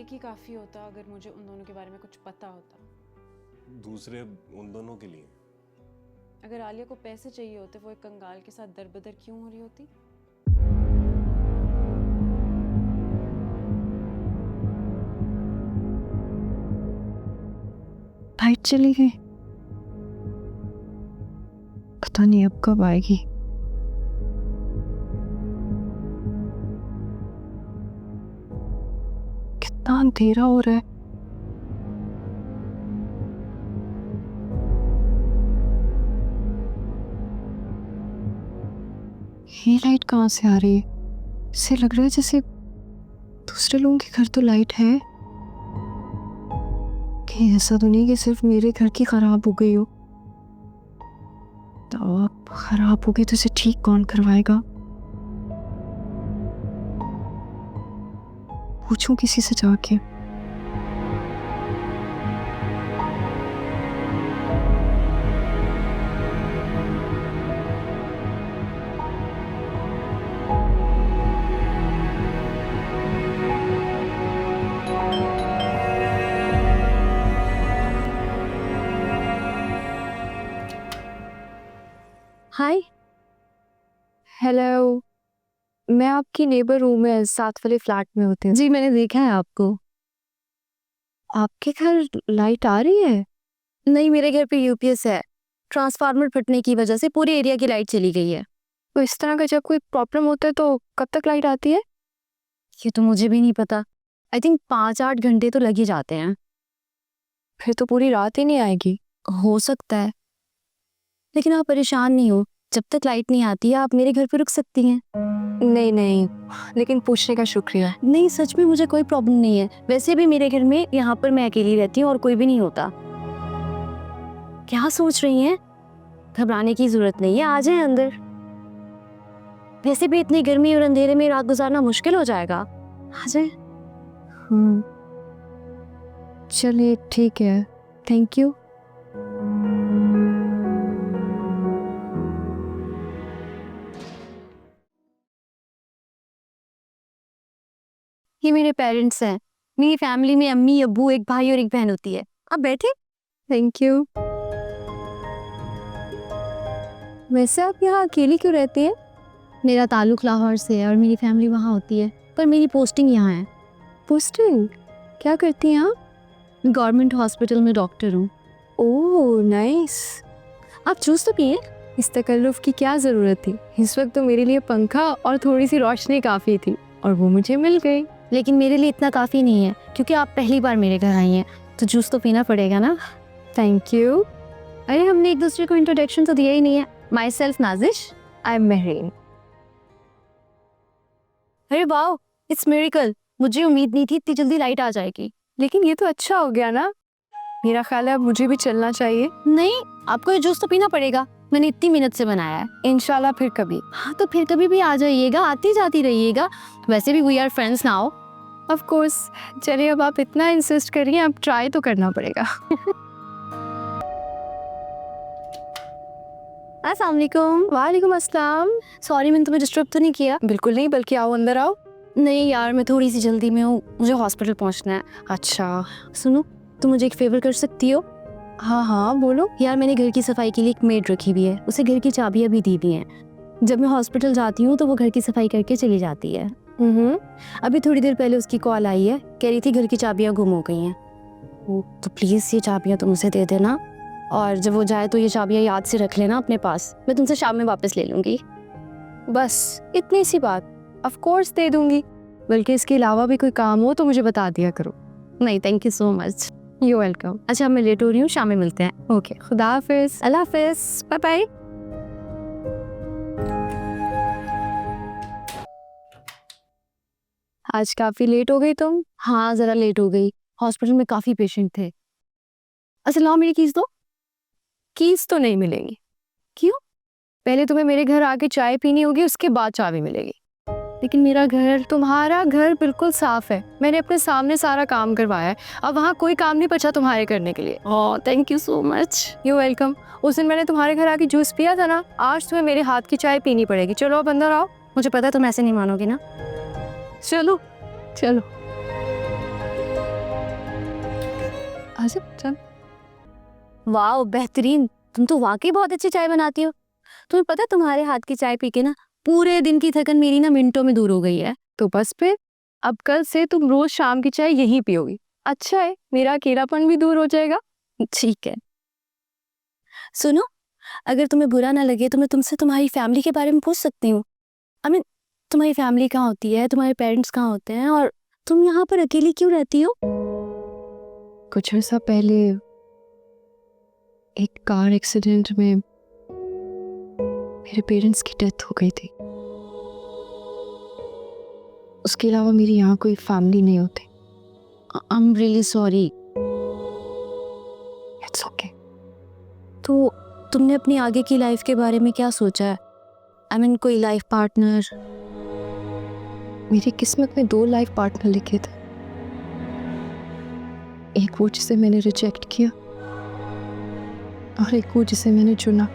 एक ही काफ़ी होता अगर मुझे उन दोनों के बारे में कुछ पता होता। दूसरे उन दोनों के लिए? अगर आलिया को पैसे चाहिए होते वो एक कंगाल के साथ दरबदर क्यों हो रही होती? लाइट चली गई, पता नहीं अब कब आएगी। कितना अंधेरा हो रहा है। ये लाइट कहाँ से आ रही है? इससे लग रहा है जैसे दूसरे लोगों के घर तो लाइट है। कहीं ऐसा तो नहीं कि सिर्फ मेरे घर की खराब हो गई हो। तो अब खराब हो गई तो इसे ठीक कौन करवाएगा? पूछूं किसी से जाके। हाय, हेलो, मैं आपकी नेबर रूम में 7 वाले फ्लैट में होती हूँ। जी मैंने देखा है आपको। आपके घर लाइट आ रही है? नहीं, मेरे घर पे यूपीएस है। ट्रांसफार्मर फटने की वजह से पूरे एरिया की लाइट चली गई है। तो इस तरह का जब कोई प्रॉब्लम होता है तो कब तक लाइट आती है? ये तो मुझे भी नहीं पता। आई थिंक 5-8 घंटे तो लग ही जाते हैं। फिर तो पूरी रात ही नहीं आएगी। हो सकता है, लेकिन आप परेशान नहीं हो। जब तक लाइट नहीं आती है आप मेरे घर पे रुक सकती हैं। नहीं नहीं, लेकिन पूछने का शुक्रिया। नहीं, सच में मुझे कोई प्रॉब्लम नहीं है। वैसे भी मेरे घर में यहाँ पर मैं अकेली रहती हूँ और कोई भी नहीं होता। क्या सोच रही हैं? घबराने की जरूरत नहीं है, आ जाए अंदर। वैसे भी इतनी गर्मी और अंधेरे में रात गुजारना मुश्किल हो जाएगा। आ जाए। चलिए ठीक है, थैंक यू। ये मेरे पेरेंट्स हैं। मेरी फैमिली में अम्मी, अब्बू, एक भाई और एक बहन होती है। आप बैठे। Thank you. वैसे आप यहाँ अकेली क्यों रहती हैं? मेरा ताल्लुक लाहौर से है और मेरी फैमिली वहाँ होती है, पर मेरी पोस्टिंग यहाँ है। पोस्टिंग? क्या करती हैं आप? गवर्नमेंट हॉस्पिटल में डॉक्टर हूँ। Oh nice. आप जूस तो पिए। इस तकल्लुफ़ की क्या ज़रूरत थी? इस वक्त तो मेरे लिए पंखा और थोड़ी सी रोशनी काफ़ी थी और वो मुझे मिल गई। लेकिन मेरे लिए इतना काफ़ी नहीं है, क्योंकि आप पहली बार मेरे घर आई हैं, तो जूस तो पीना पड़ेगा ना। Thank you. अरे हमने एक दूसरे को इंट्रोडक्शन तो दिया ही नहीं है। My self Nazish, I am Mehreen. अरे वाह, इट्स मिरेकल। मुझे उम्मीद नहीं थी इतनी जल्दी लाइट आ जाएगी। लेकिन ये तो अच्छा हो गया ना। मेरा ख्याल है अब मुझे भी चलना चाहिए। नहीं, आपको ये जूस तो पीना पड़ेगा। मैंने इतनी मेहनत से बनाया है। इंशाल्लाह फिर कभी। हाँ, तो फिर कभी भी आ जाइएगा, आती जाती रहिएगा। वैसे भी we are friends now. Of course. चलिए अब आप इतना इंसिस्ट करिए, अब ट्राई तो करना पड़ेगा। अस्सलाम वालेकुम। वालेकुम अस्सलाम। सॉरी, मैंने तुम्हें डिस्टर्ब तो नहीं किया? बिल्कुल नहीं, बल्कि आओ अंदर आओ। नहीं यार, मैं थोड़ी सी जल्दी में हूँ, मुझे हॉस्पिटल पहुँचना है। अच्छा सुनो, तुम मुझे एक फेवर कर सकती हो? हाँ हाँ बोलो। यार, मैंने घर की सफाई के लिए एक मेड रखी हुई है, उसे घर की चाबियाँ भी दी हुई हैं। जब मैं हॉस्पिटल जाती हूँ तो वो घर की सफाई करके चली जाती है। अभी थोड़ी देर पहले उसकी कॉल आई है, कह रही थी घर की चाबियाँ गुम हो गई हैं। तो प्लीज़ ये चाबियाँ तुम उसे दे देना, और जब वो जाए तो ये चाबियाँ याद से रख लेना अपने पास। मैं तुमसे शाम में वापस ले लूँगी। बस इतनी सी बात? ऑफ कोर्स दे दूंगी, बल्कि इसके अलावा भी कोई काम हो तो मुझे बता दिया करो। नहीं, thank you so much. You welcome. अच्छा, मैं लेट हो रही हूँ, शाम में मिलते हैं। ओके, खुदा हाफिज। अल्लाह हाफिज, बाय बाय। आज काफी लेट हो गई तुम। हाँ, ज़रा लेट हो गई, हॉस्पिटल में काफ़ी पेशेंट थे। अच्छा लाओ मेरी कीज़ दो। कीज तो नहीं मिलेंगी। क्यों? पहले तुम्हें मेरे घर आके चाय पीनी होगी, उसके बाद चाबी मिलेगी। लेकिन मेरा घर। तुम्हारा घर बिल्कुल साफ है, मैंने अपने सामने सारा काम करवाया है। अब वहाँ कोई काम नहीं बचा तुम्हारे करने के लिए। Oh, thank you so much. You welcome. उस दिन मैंने तुम्हारे घर आके जूस पिया था ना, आज तुम्हें मेरे हाथ की चाय पीनी पड़ेगी। चलो अब अंदर आओ। मुझे पता है तुम ऐसे नहीं मानोगे ना। चलो चलो। आजा चल। वाह बेहतरीन, तुम तो वाकई बहुत अच्छी चाय बनाती हो। तुम्हें पता है तुम्हारे हाथ की चाय पी के ना पूरे दिन की थकन मेरी ना मिनटों में दूर हो गई है। तो बस फिर अब कल से तुम रोज शाम की चाय यहीं पियोगी। अच्छा है, मेरा अकेलापन भी दूर हो जाएगा। ठीक है। सुनो, अगर तुम्हें बुरा ना लगे तो मैं तुमसे तुम्हारी फैमिली के बारे में पूछ सकती हूँ? तुम्हारी फैमिली कहाँ होती है, तुम्हारे पेरेंट्स कहाँ होते हैं, और तुम यहाँ पर अकेली क्यों रहती हो? कुछ अर्सा पहले एक कार एक्सीडेंट में मेरे पेरेंट्स की डेथ हो गई थी। उसके अलावा मेरी यहाँ कोई फैमिली नहीं होती। I am really sorry. It's okay. तो तुमने अपनी आगे की लाइफ के बारे में क्या सोचा है? कोई लाइफ पार्टनर? मेरी किस्मत में 2 लाइफ पार्टनर लिखे थे। एक वो जिसे मैंने रिजेक्ट किया और एक वो जिसे मैंने चुना।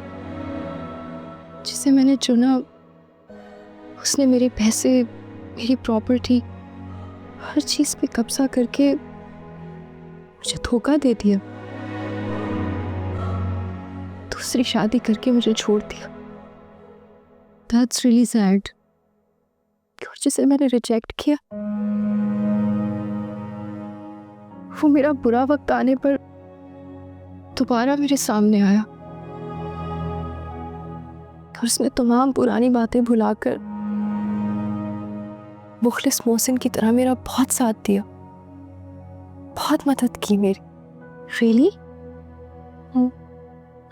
उसने मेरे पैसे, मेरी प्रॉपर्टी, हर चीज पे कब्जा करके मुझे धोखा दे दिया। दूसरी शादी करके मुझे छोड़ दिया। That's really sad. और जिसे मैंने रिजेक्ट किया वो मेरा बुरा वक्त आने पर दोबारा मेरे सामने आया और उसने तमाम पुरानी बातें भुलाकर मुखलिस मोहसिन की तरह मेरा बहुत साथ दिया, बहुत मदद की मेरी। Really?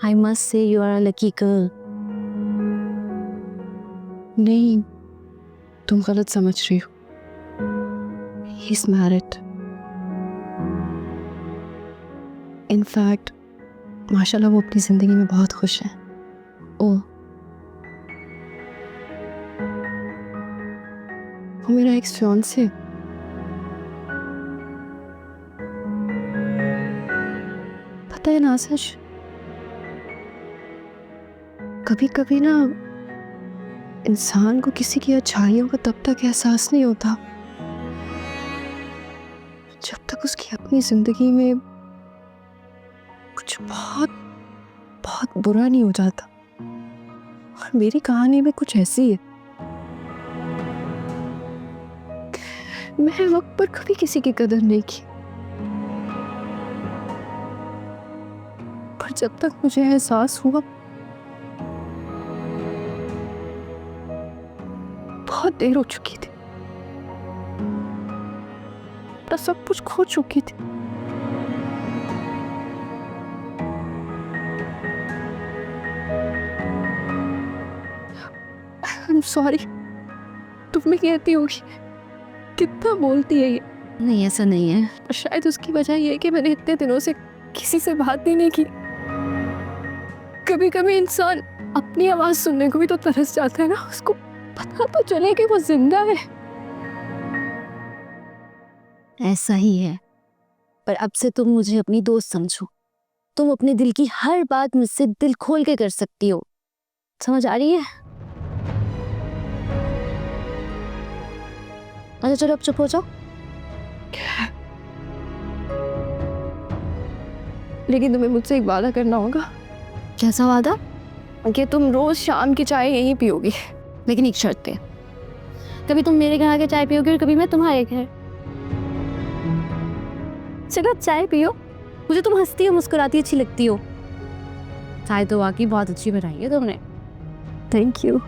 I must say you are a lucky girl. नहीं, तुम गलत समझ रही हो। He's married. In fact, माशाल्लाह वो अपनी जिंदगी में बहुत खुश है। ओह, वो मेरा एक्स फियांसे। पता है ना सच, कभी कभी ना इंसान को किसी की अच्छाइयों का तब तक एहसास नहीं होता जब तक उसकी अपनी जिंदगी में कुछ बहुत बहुत बुरा नहीं हो जाता। और मेरी कहानी में कुछ ऐसी है। मैं वक्त पर कभी किसी की कदर नहीं की, पर जब तक मुझे एहसास हुआ बहुत देर हो चुकी थी। मैं सब कुछ खो चुकी थी। I'm sorry। तुम भी कहती होगी कितना बोलती है ये। नहीं, ऐसा नहीं है। और शायद उसकी वजह ये है कि मैंने इतने दिनों से किसी से बात ही नहीं की। कभी कभी इंसान अपनी आवाज सुनने को भी तो तरस जाता है ना, उसको पता तो चले कि वो जिंदा है। ऐसा ही है, पर अब से तुम मुझे अपनी दोस्त समझो। तुम अपने दिल की हर बात मुझसे दिल खोल के कर सकती हो। समझ आ रही है? अच्छा चलो अब चुप हो जाओ। लेकिन तुम्हें मुझसे एक वादा करना होगा। कैसा वादा? कि तुम रोज शाम की चाय यहीं पियोगी। लेकिन एक शर्त पे। कभी तुम मेरे घर आके चाय पियोगे और कभी मैं तुम्हारे घर। चलो चाय पियो। मुझे तुम हंसती हो, मुस्कुराती अच्छी लगती हो। चाय तो वाकई बहुत अच्छी बनाई है तुमने। Thank you.